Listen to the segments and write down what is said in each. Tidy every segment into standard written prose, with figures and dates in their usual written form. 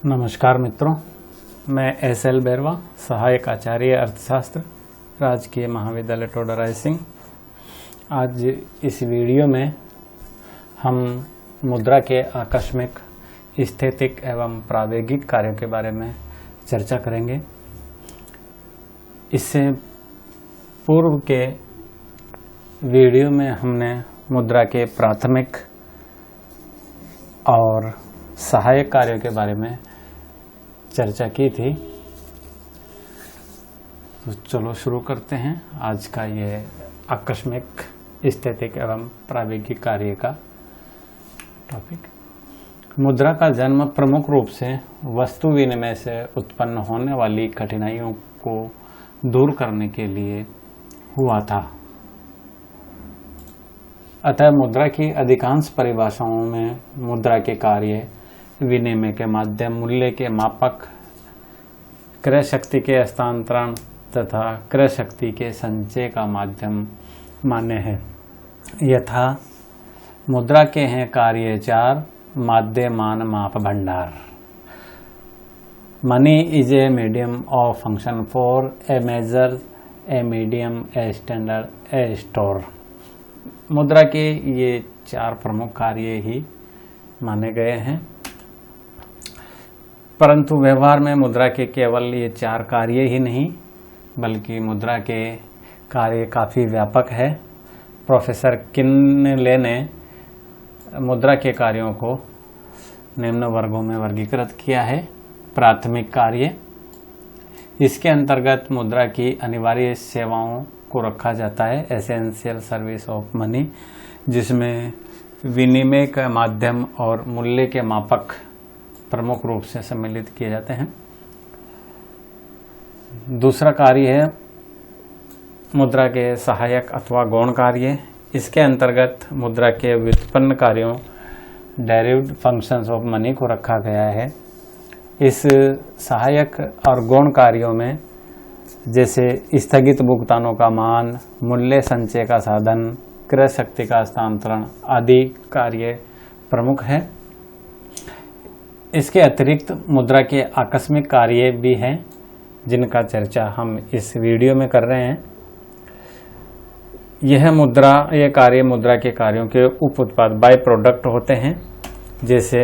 नमस्कार मित्रों, मैं एस.एल. बैरवा, सहायक आचार्य अर्थशास्त्र, राजकीय महाविद्यालय टोडा रायसिंह। आज इस वीडियो में हम मुद्रा के आकस्मिक, स्थैतिक एवं प्रावेगिक कार्यों के बारे में चर्चा करेंगे। इससे पूर्व के वीडियो में हमने मुद्रा के प्राथमिक और सहायक कार्यों के बारे में चर्चा की थी। तो चलो शुरू करते हैं आज का ये आकस्मिक, स्थैतिक एवं प्रावेगिक कार्य का टॉपिक। मुद्रा का जन्म प्रमुख रूप से वस्तु विनिमय से उत्पन्न होने वाली कठिनाइयों को दूर करने के लिए हुआ था। अतः मुद्रा की अधिकांश परिभाषाओं में मुद्रा के कार्य विनिमय के माध्यम, मूल्य के मापक, क्रय शक्ति के हस्तांतरण तथा क्रय शक्ति के संचय का माध्यम मान्य है। यथा मुद्रा के हैं कार्य चार: माध्य, मान, माप, भंडार। Money is a medium of function for a measure, a medium, a standard, a store. मुद्रा के ये चार प्रमुख कार्य ही माने गए हैं, परंतु व्यवहार में मुद्रा के केवल ये चार कार्य ही नहीं बल्कि मुद्रा के कार्य काफ़ी व्यापक है। प्रोफेसर किनले ने मुद्रा के कार्यों को निम्न वर्गों में वर्गीकृत किया है। प्राथमिक कार्य, इसके अंतर्गत मुद्रा की अनिवार्य सेवाओं को रखा जाता है, एसेंशियल सर्विस ऑफ मनी, जिसमें विनिमय का माध्यम और मूल्य के मापक प्रमुख रूप से सम्मिलित किए जाते हैं। दूसरा कार्य है मुद्रा के सहायक अथवा गौण कार्य। इसके अंतर्गत मुद्रा के व्युत्पन्न कार्यों, डेरिव्ड फंक्शंस ऑफ मनी को रखा गया है। इस सहायक और गौण कार्यों में जैसे स्थगित भुगतानों का मान, मूल्य संचय का साधन, क्रय शक्ति का हस्तांतरण आदि कार्य प्रमुख है। इसके अतिरिक्त मुद्रा के आकस्मिक कार्य भी हैं जिनका चर्चा हम इस वीडियो में कर रहे हैं। यह कार्य मुद्रा के कार्यों के उप उत्पाद, बाय प्रोडक्ट होते हैं। जैसे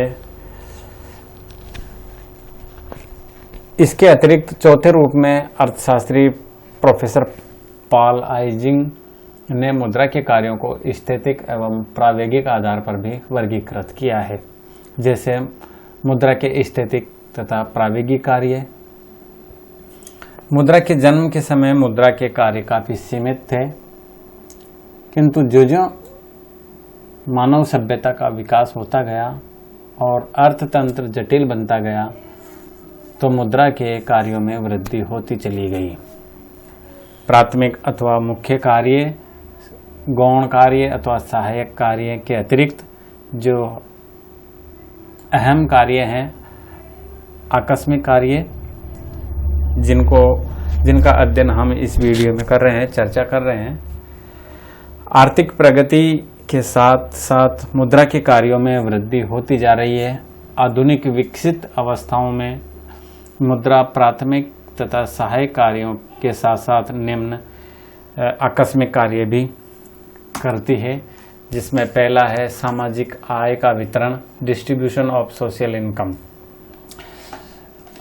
इसके अतिरिक्त चौथे रूप में अर्थशास्त्री प्रोफेसर पॉल आइजिंग ने मुद्रा के कार्यों को स्थैतिक एवं प्रावेगिक आधार पर भी वर्गीकृत किया है। जैसे मुद्रा के स्थैतिक तथा प्रावेगिक कार्य। मुद्रा के जन्म के समय मुद्रा के कार्य काफी सीमित थे, किंतु जो मानव सभ्यता का विकास होता गया और अर्थतंत्र जटिल बनता गया तो मुद्रा के कार्यों में वृद्धि होती चली गई। प्राथमिक अथवा मुख्य कार्य, गौण कार्य अथवा सहायक कार्य के अतिरिक्त जो अहम कार्य हैं, आकस्मिक कार्य, जिनका अध्ययन हम इस वीडियो में कर रहे हैं, चर्चा कर रहे हैं। आर्थिक प्रगति के साथ साथ मुद्रा के कार्यों में वृद्धि होती जा रही है। आधुनिक विकसित अवस्थाओं में मुद्रा प्राथमिक तथा सहायक कार्यों के साथ साथ निम्न आकस्मिक कार्य भी करती है, जिसमें पहला है सामाजिक आय का वितरण, डिस्ट्रीब्यूशन ऑफ सोशल इनकम।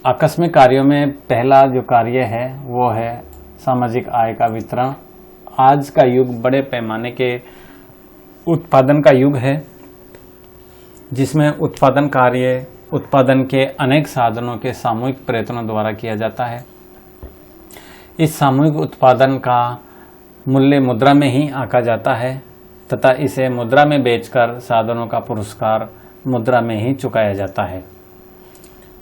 आकस्मिक कार्यों में पहला जो कार्य है वो है सामाजिक आय का वितरण। आज का युग बड़े पैमाने के उत्पादन का युग है, जिसमें उत्पादन कार्य उत्पादन के अनेक साधनों के सामूहिक प्रयत्नों द्वारा किया जाता है। इस सामूहिक उत्पादन का मूल्य मुद्रा में ही आंका जाता है तथा इसे मुद्रा में बेचकर साधनों का पुरस्कार मुद्रा में ही चुकाया जाता है।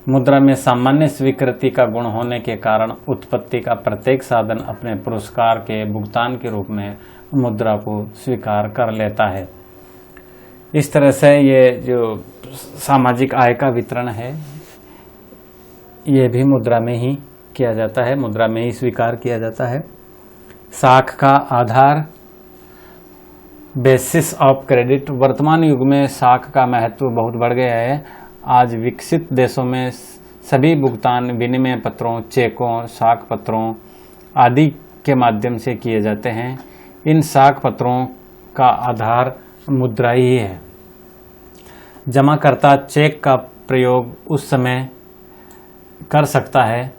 मुद्रा में सामान्य स्वीकृति का गुण होने के कारण उत्पत्ति का प्रत्येक साधन अपने पुरस्कार के भुगतान के रूप में मुद्रा को स्वीकार कर लेता है। इस तरह से ये जो सामाजिक आय का वितरण है, ये भी मुद्रा में ही किया जाता है, मुद्रा में ही स्वीकार किया जाता है। साख का आधार, बेसिस ऑफ क्रेडिट। वर्तमान युग में साख का महत्व बहुत बढ़ गया है। आज विकसित देशों में सभी भुगतान विनिमय पत्रों, चेकों, साख पत्रों आदि के माध्यम से किए जाते हैं। इन साख पत्रों का आधार मुद्रा ही है। जमाकर्ता चेक का प्रयोग उस समय कर सकता है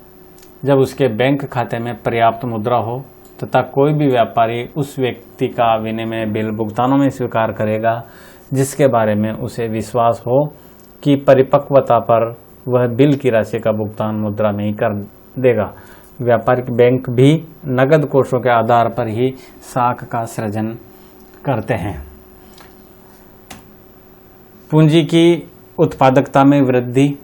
जब उसके बैंक खाते में पर्याप्त मुद्रा हो तथा कोई भी व्यापारी उस व्यक्ति का विनिमय बिल भुगतानों में स्वीकार करेगा जिसके बारे में उसे विश्वास हो कि परिपक्वता पर वह बिल की राशि का भुगतान मुद्रा में ही कर देगा। व्यापारिक बैंक भी नगद कोषों के आधार पर ही साख का सृजन करते हैं। पूंजी की उत्पादकता में वृद्धि,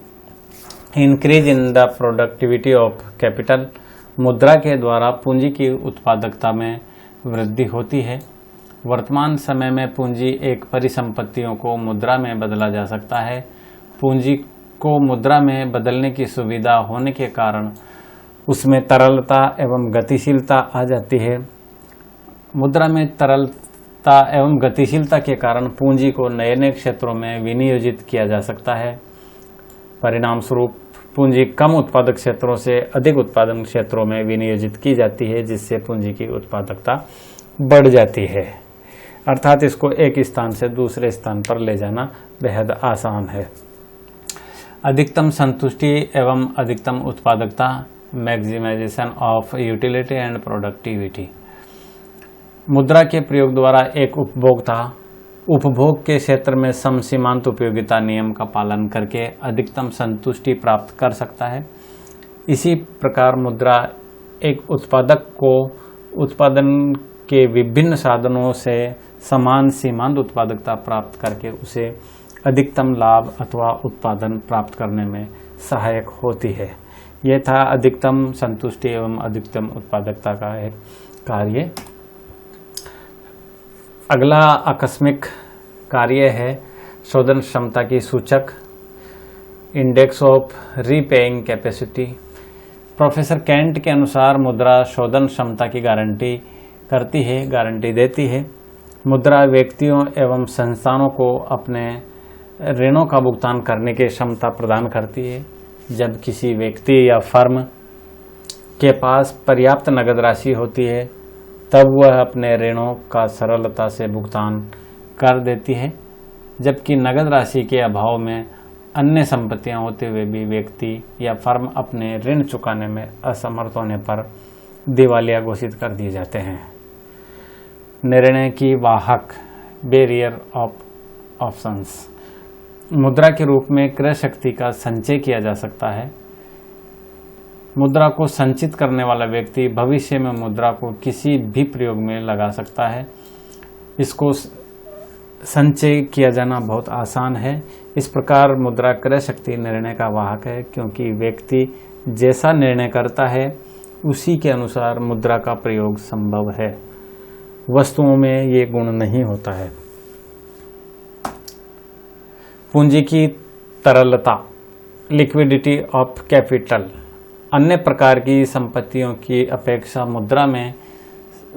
increase in the productivity of capital. मुद्रा के द्वारा पूंजी की उत्पादकता में वृद्धि होती है। वर्तमान समय में पूंजी एक परिसंपत्तियों को मुद्रा में बदला जा सकता है। पूंजी को मुद्रा में बदलने की सुविधा होने के कारण उसमें तरलता एवं गतिशीलता आ जाती है। मुद्रा में तरलता एवं गतिशीलता के कारण पूंजी को नए नए क्षेत्रों में विनियोजित किया जा सकता है। परिणाम स्वरूप पूंजी कम उत्पादक क्षेत्रों से अधिक उत्पादन क्षेत्रों में विनियोजित की जाती है, जिससे पूंजी की उत्पादकता बढ़ जाती है। अर्थात इसको एक स्थान से दूसरे स्थान पर ले जाना बेहद आसान है। अधिकतम संतुष्टि एवं अधिकतम उत्पादकता, maximization of utility and productivity. मुद्रा के प्रयोग द्वारा एक उपभोक्ता उपभोग के क्षेत्र में समसीमांत उपयोगिता नियम का पालन करके अधिकतम संतुष्टि प्राप्त कर सकता है। इसी प्रकार मुद्रा एक उत्पादक को उत्पादन के विभिन्न साधनों से समान सीमांत उत्पादकता प्राप्त करके उसे अधिकतम लाभ अथवा उत्पादन प्राप्त करने में सहायक होती है। यह था अधिकतम संतुष्टि एवं अधिकतम उत्पादकता का एक कार्य। अगला आकस्मिक कार्य है शोधन क्षमता की सूचक, index of repaying capacity. Professor Kent के अनुसार मुद्रा शोधन क्षमता की गारंटी देती है। मुद्रा व्यक्तियों एवं संस्थानों को अपने ऋणों का भुगतान करने की क्षमता प्रदान करती है। जब किसी व्यक्ति या फर्म के पास पर्याप्त नगद राशि होती है तब वह अपने ऋणों का सरलता से भुगतान कर देती है, जबकि नगद राशि के अभाव में अन्य संपत्तियां होते हुए भी व्यक्ति या फर्म अपने ऋण चुकाने में असमर्थ होने पर दिवालिया घोषित कर दिए जाते हैं। निर्णय की वाहक, बैरियर ऑफ ऑप्शंस। मुद्रा के रूप में क्रय शक्ति का संचय किया जा सकता है। मुद्रा को संचित करने वाला व्यक्ति भविष्य में मुद्रा को किसी भी प्रयोग में लगा सकता है। इसको संचय किया जाना बहुत आसान है। इस प्रकार मुद्रा क्रय शक्ति निर्णय का वाहक है, क्योंकि व्यक्ति जैसा निर्णय करता है उसी के अनुसार मुद्रा का प्रयोग संभव है। वस्तुओं में ये गुण नहीं होता है। पूंजी की तरलता, लिक्विडिटी ऑफ कैपिटल। अन्य प्रकार की संपत्तियों की अपेक्षा मुद्रा में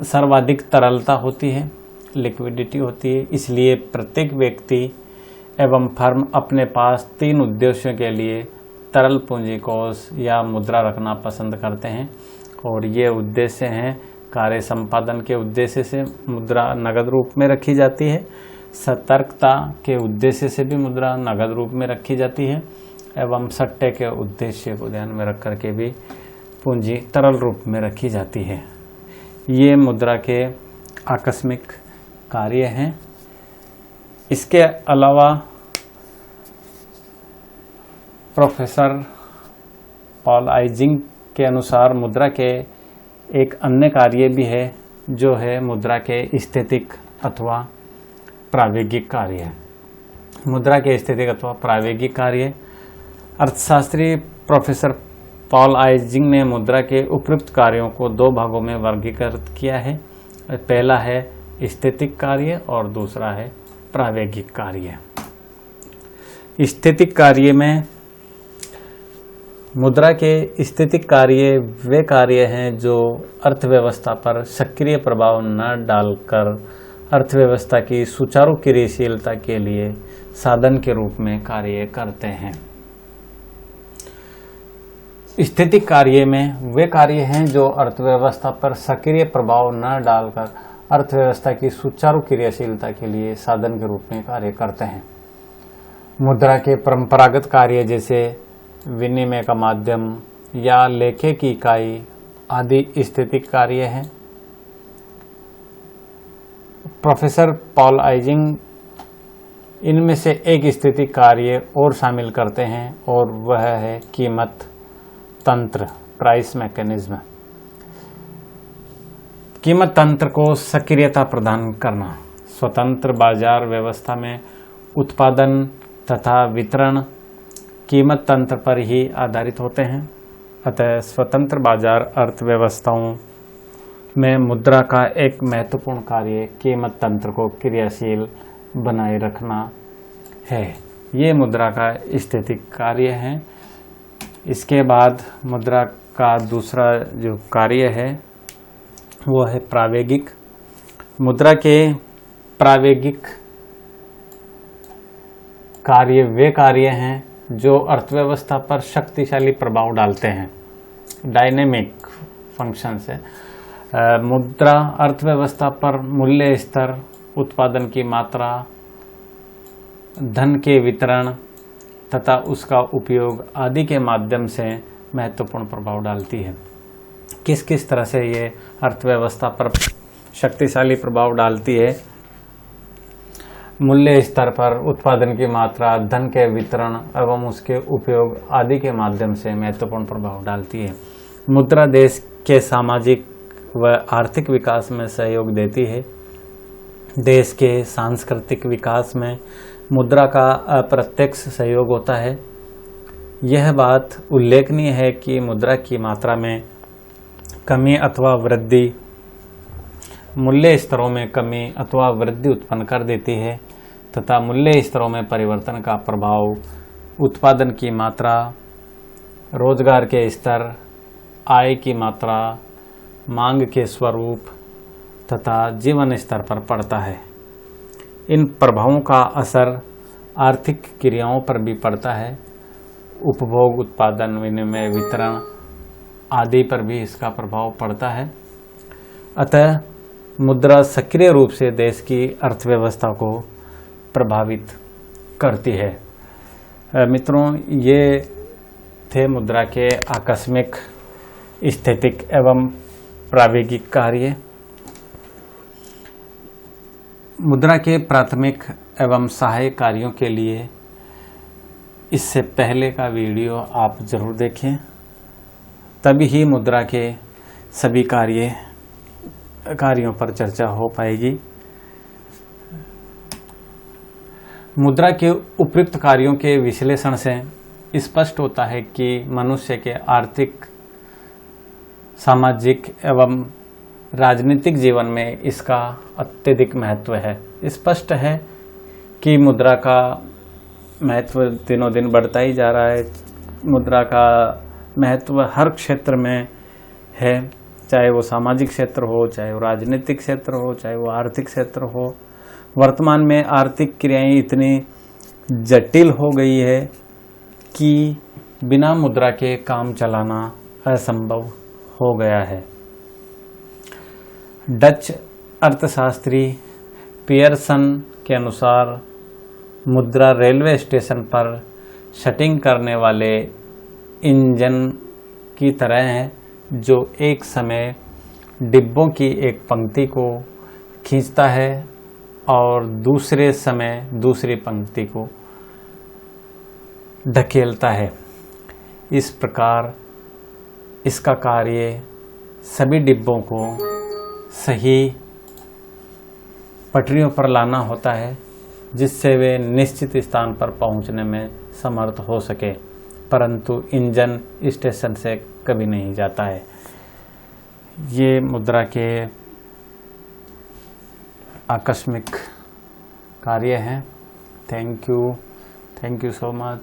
सर्वाधिक तरलता होती है, लिक्विडिटी होती है। इसलिए प्रत्येक व्यक्ति एवं फर्म अपने पास 3 उद्देश्यों के लिए तरल पूंजी कोष या मुद्रा रखना पसंद करते हैं, और ये उद्देश्य हैं: कार्य संपादन के उद्देश्य से मुद्रा नगद रूप में रखी जाती है, सतर्कता के उद्देश्य से भी मुद्रा नगद रूप में रखी जाती है, एवं सट्टे के उद्देश्य को ध्यान में रख करके भी पूंजी तरल रूप में रखी जाती है। ये मुद्रा के आकस्मिक कार्य हैं। इसके अलावा प्रोफेसर पॉल आइजिंग के अनुसार मुद्रा के एक अन्य कार्य भी है, जो है मुद्रा के स्थैतिक अथवा प्रावेगिक कार्य। मुद्रा के स्थैतिक अथवा प्रावेगिक कार्य। अर्थशास्त्री प्रोफेसर पॉल आइजिंग ने मुद्रा के उपयुक्त कार्यों को 2 भागों में वर्गीकृत किया है। पहला है स्थैतिक कार्य और दूसरा है प्रावेगिक कार्य। स्थैतिक कार्य में मुद्रा के स्थैतिक कार्य वे कार्य हैं जो अर्थव्यवस्था पर सक्रिय प्रभाव न डालकर अर्थव्यवस्था की सुचारू क्रियाशीलता के लिए साधन के रूप में कार्य करते हैं। स्थितिक कार्य में वे कार्य हैं जो अर्थव्यवस्था पर सक्रिय प्रभाव न डालकर अर्थव्यवस्था की सुचारू क्रियाशीलता के लिए साधन के रूप में कार्य करते हैं। मुद्रा के परंपरागत कार्य जैसे विनिमय का माध्यम या लेखे की इकाई आदि स्थितिक कार्य हैं। प्रोफेसर पॉल आइजिंग इनमें से एक स्थितिक कार्य और शामिल करते हैं और वह है कीमत तंत्र, प्राइस मैकेनिज्म। कीमत तंत्र को सक्रियता प्रदान करना। स्वतंत्र बाजार व्यवस्था में उत्पादन तथा वितरण कीमत तंत्र पर ही आधारित होते हैं। अतः स्वतंत्र बाजार अर्थव्यवस्थाओं में मुद्रा का एक महत्वपूर्ण कार्य कीमत तंत्र को क्रियाशील बनाए रखना है। ये मुद्रा का स्थितिक कार्य है। इसके बाद मुद्रा का दूसरा जो कार्य है वो है प्रावेगिक। मुद्रा के प्रावेगिक कार्य वे कार्य हैं जो अर्थव्यवस्था पर शक्तिशाली प्रभाव डालते हैं। डायनेमिक फंक्शंस है। मुद्रा अर्थव्यवस्था पर मूल्य स्तर, उत्पादन की मात्रा, धन के वितरण तथा उसका उपयोग आदि के माध्यम से महत्वपूर्ण प्रभाव डालती है। किस किस तरह से ये अर्थव्यवस्था पर शक्तिशाली प्रभाव डालती है? मूल्य स्तर पर, उत्पादन की मात्रा, धन के वितरण एवं उसके उपयोग आदि के माध्यम से महत्वपूर्ण प्रभाव डालती है। मुद्रा देश के सामाजिक व आर्थिक विकास में सहयोग देती है। देश के सांस्कृतिक विकास में मुद्रा का अप्रत्यक्ष सहयोग होता है। यह बात उल्लेखनीय है कि मुद्रा की मात्रा में कमी अथवा वृद्धि मूल्य स्तरों में कमी अथवा वृद्धि उत्पन्न कर देती है तथा मूल्य स्तरों में परिवर्तन का प्रभाव उत्पादन की मात्रा, रोजगार के स्तर, आय की मात्रा, मांग के स्वरूप तथा जीवन स्तर पर पड़ता है। इन प्रभावों का असर आर्थिक क्रियाओं पर भी पड़ता है। उपभोग, उत्पादन, विनिमय, वितरण आदि पर भी इसका प्रभाव पड़ता है। अतः मुद्रा सक्रिय रूप से देश की अर्थव्यवस्था को प्रभावित करती है। मित्रों, ये थे मुद्रा के आकस्मिक, स्थितिक एवं प्रावेगिक कार्य। मुद्रा के प्राथमिक एवं सहायक कार्यों के लिए इससे पहले का वीडियो आप जरूर देखें, तभी ही मुद्रा के सभी कार्यों पर चर्चा हो पाएगी। मुद्रा के उपयुक्त कार्यों के विश्लेषण से स्पष्ट होता है कि मनुष्य के आर्थिक, सामाजिक एवं राजनीतिक जीवन में इसका अत्यधिक महत्व है। स्पष्ट है कि मुद्रा का महत्व दिनों दिन बढ़ता ही जा रहा है। मुद्रा का महत्व हर क्षेत्र में है, चाहे वो सामाजिक क्षेत्र हो, चाहे वो राजनीतिक क्षेत्र हो, चाहे वो आर्थिक क्षेत्र हो। वर्तमान में आर्थिक क्रियाएं इतनी जटिल हो गई है कि बिना मुद्रा के काम चलाना असंभव हो गया है। डच अर्थशास्त्री पियर्सन के अनुसार मुद्रा रेलवे स्टेशन पर शटिंग करने वाले इंजन की तरह है, जो एक समय डिब्बों की एक पंक्ति को खींचता है और दूसरे समय दूसरी पंक्ति को धकेलता है। इस प्रकार इसका कार्य सभी डिब्बों को सही पटरियों पर लाना होता है, जिससे वे निश्चित स्थान पर पहुंचने में समर्थ हो सके, परंतु इंजन स्टेशन से कभी नहीं जाता है। ये मुद्रा के आकस्मिक कार्य हैं। Thank you so much.